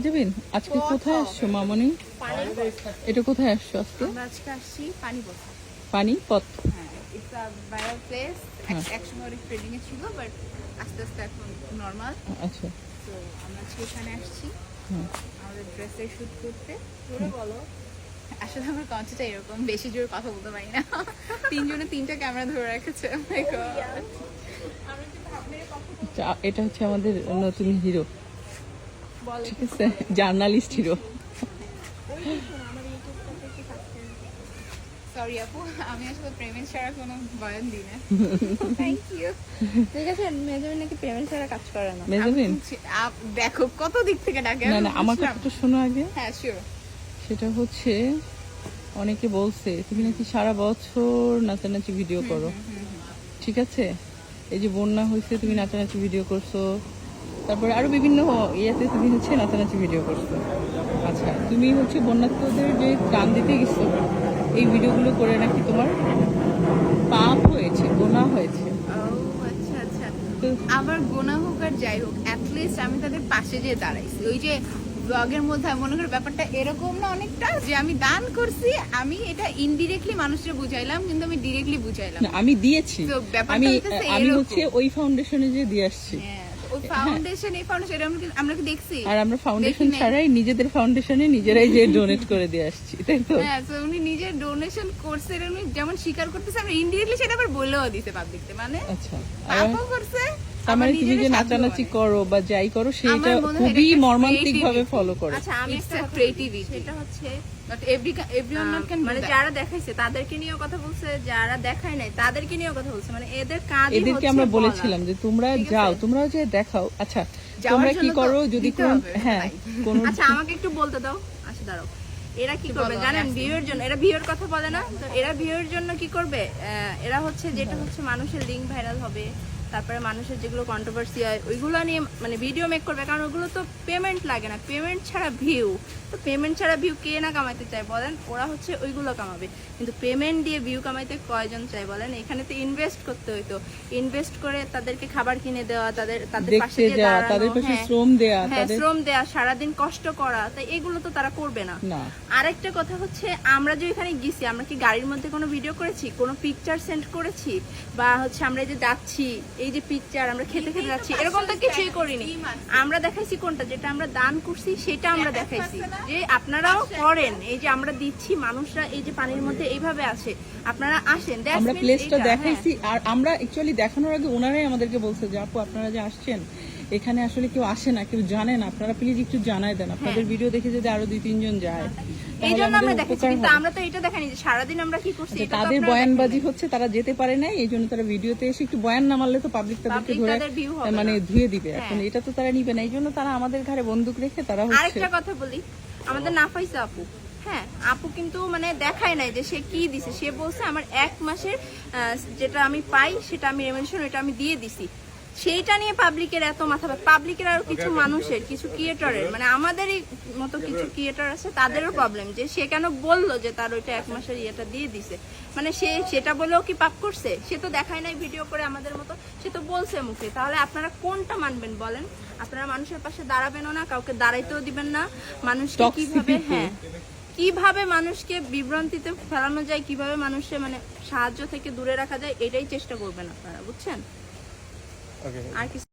যাবেন আজকে কোথায় আসছো মামনি? এটা কোথায় আসছো আজকে? আমরা আজকে আসছি পানিপথ। পানিপথ। হ্যাঁ, ইটস আ ভাইরাল প্লেস। একসময় অনেক ট্রেডিং এ ছিল, বাট আস্তে আস্তে এখন নর্মাল। আচ্ছা, তো আমরা আজকে এখানে আসছি হুম, আমাদের ড্রেসের শুট করতে। জোরে বলো। আসলে আমার কনসেপ্টটা এরকম, বেশি জোরে কথা বলতে পারি না। তিনজনে তিনটা ক্যামেরা ধরে রেখেছে। Oh my God! এটা হচ্ছে আমাদের নতুন হিরো, বলে ঠিক আছে, জার্নালিস্ট হিরো। সরি আপু, আমি আসলে প্রেমের ছাড়া কোনো বয়ান দিই না। Thank you. ঠিক আছে, মেজাবিন নাকি প্রেমের ছাড়া কাজ করে না। মেজাবিন? দেখো কত দিক থেকে ডাকে। না না, আমার কথাটা শোনো আগে। হ্যাঁ শিওর। সেটা হচ্ছে অনেকে বলছে তুমি নাকি সারা বছর নাচানাচি ভিডিও করো, ঠিক আছে? এই যে বন্যা হয়েছে তুমি নাচানাচি ভিডিও করছো, তারপরে আরো বিভিন্ন ইয়েতে তুমি হচ্ছে নাচানাচি ভিডিও করছো। আচ্ছা, তুমি হচ্ছে বন্যার্থদের যে ত্রাণ দিতে গেছো, এই ভিডিওগুলো করে নাকি তোমার পাপ হয়েছে, গোনা হয়েছে। আচ্ছা আচ্ছা, আবার গোনা হোক আর যাই হোক, অ্যাটলিস্ট আমি তাদের পাশে যেয়ে দাঁড়াইছি। ওই যে ব্লগের মধ্যে মনে করি ব্যাপারটা এরকম না অনেকটা, যে আমি দান করছি, আমি এটা ইনডিরেক্টলি মানুষকে বুঝাইলাম, কিন্তু আমি ডিরেক্টলি বুঝাইলাম না, আমি দিয়েছি। তো ব্যাপারটা আমি হইতেছে আমি এরকম। হচ্ছে ওই ফাউন্ডেশনে যে দিয়ে আসছি। হ্যাঁ, ওই ফাউন্ডেশন, এই ফাউন্ডেশন আমরা কি দেখছি? আর আমরা ফাউন্ডেশন দেখি নাই। ছাড়াই নিজেদের ফাউন্ডেশনে নিজেরাই যে ডোনেট করে দিয়ে আসছি, তাই তো? হ্যাঁ, তো উনি নিজে ডোনেশন করছে, উনি যেমন স্বীকার করতেছে, আমরা ইনডিরেক্টলি সেটা আবার বলেও দিতে পাবলিকতে, মানে আচ্ছা, পাপও করছে। তার মানে তুমি যে নাচানাচি করো বা যাই করো সেটা আমার মনে হয় খুবই এটা একটা মর্মান্তিক ভাবে creativity। ফলো করো। আচ্ছা, আমি It's একটা a কথা creativity. বলছি, সেটা হচ্ছে বাট এভরিওয়ান নট ক্যান মানে যারা দেখাইছে তাদেরকে নিয়েও কথা বলছে, যারা দেখায় নাই তাদেরকে নিয়েও কথা বলছে, মানে এদের কাজই এদেরকে হচ্ছে আমরা বলা। বলেছিলাম যে তোমরা ঠিক আছে? যাও, তোমরা যে দেখাও। আচ্ছা, যাওয়ার তোমরা কি জন্য তো করো যদি দিতে কোন, হবে, হ্যাঁ, ভাই। কোন, আচ্ছা, আমাকে একটু বলতে দাও। আচ্ছা দাঁড়াও, এরা কি করবে বলো, জানেন? আমি আসছি। ভিউয়ের জন্য, এরা ভিউয়ের কথা বলে না তো, এরা ভিউয়ের জন্য কি করবে? এরা হচ্ছে যেটা হচ্ছে মানুষের লিঙ্ক ভাইরাল হবে, তারপরে মানুষের যেগুলো কন্ট্রোভার্সি হয় ওইগুলো নিয়ে মানে ভিডিও মেক করবে, কারণ ওগুলো তো পেমেন্ট লাগে না, পেমেন্ট ছাড়া ভিউ। তো পেমেন্ট ছাড়া ভিউ কে না কামাইতে চায় বলেন? ওরা হচ্ছে ওইগুলো কামাবে, কিন্তু পেমেন্ট দিয়ে ভিউ কামাইতে কয়জন চায় বলেন? এখানে তো ইনভেস্ট করতে হইতো, ইনভেস্ট করে তাদেরকে খাবার কিনে দেওয়া, তাদের পাশে দেখতে গিয়ে যাওয়া, দাঁড়ানো, তাদের পাশে হ্যাঁ, শ্রম দেয়া, হ্যাঁ, তাদের শ্রম দেয়া, সারাদিন কষ্ট করা, তাই এগুলো তো তারা করবে না। না। আরেকটা কথা হচ্ছে, আমরা যে এখানে গেছি, আমরা কি গাড়ির মধ্যে কোনো ভিডিও করেছি, কোনো পিকচার সেন্ড করেছি, বা হচ্ছে আমরা এই যে যাচ্ছি, এই যে পিকচার আমরা খেতে খেতে যাচ্ছি, এরকম তো কিছুই করিনি। আমরা দেখাইছি কোনটা, যেটা আমরা দান করছি সেটা আমরা দেখাইছি, যে আপনারাও করেন, এই যে আমরা দিচ্ছি, মানুষরা এই যে পানির মধ্যে এইভাবে আছে, আপনারা আসেন। That's আমরা means প্লেসটা এইটা, দেখাইছি। আর আমরা অ্যাকচুয়ালি দেখানোর আগে ওনারাই আমাদেরকে বলছে যে আপু আপনারা যে আসছেন এখানে আসলে কেউ আসে না, কেউ জানে না, আপনারা প্লিজ একটু জানাই দেন। আপনাদের ভিডিও দেখে যদি আরো 2-3 জন যায় এই তাহলে জন্য আমরা আমাদের দেখাইছি, উপকার কিন্তু হবে। আমরা তো এটা দেখাইনি যে সারাদিন আমরা কি করছি। আচ্ছা, এটা তো তাদের আপনারা বয়ানবাজি দেখেন নাই। হচ্ছে, তারা যেতে পারে নাই, এই জন্য তারা ভিডিওতে এসে একটু বয়ান না মারলে তো পাবলিক তাদেরকে Public ধরে তাদের view হবে মানে না। ধুয়ে দিবে। হ্যাঁ। এখন এটা তো তারা নিবে না, এই জন্য তারা আমাদের ঘাড়ে বন্দুক রেখে তারা হচ্ছে। আরেকটা কথা বলি, আমাদের নাফাইসা আপু, হ্যাঁ, আপু কিন্তু মানে দেখায় নাই যে সে কি দিছে। সে বলছে আমার 1 মাসের যেটা আমি পাই সেটা আমি রেমেনশন, এটা আমি দিয়ে দিছি। সেইটা নিয়ে পাবলিকের এত মাথা ব্যথা। পাবলিকের আরো কিছু মানুষের, কিছু ক্রিয়েটরের, মানে আমাদেরই মতো কিছু ক্রিয়েটর আছে, তাদেরও প্রবলেম যে সে কেন বললো যে তার ওইটা 1 মাসের ইয়েটা দিয়ে দিছে। মানে সে সেটা বলেও কি পাপ করছে? সে তো দেখায় নাই ভিডিও করে আমাদের মতো, সে তো বলছে মুখে। তাহলে আপনারা কোনটা মানবেন বলেন? আপনারা মানুষের পাশে দাঁড়াবেনও না, কাউকে দাঁড়াইতেও দিবেন না। মানুষকে কিভাবে, হ্যাঁ, কিভাবে মানুষকে বিভ্রান্তিতে ফেলানো যায়, কিভাবে মানুষকে মানে সাহায্য থেকে দূরে রাখা যায়, এটাই চেষ্টা করবেন আপনারা, বুঝছেন? আর কিছু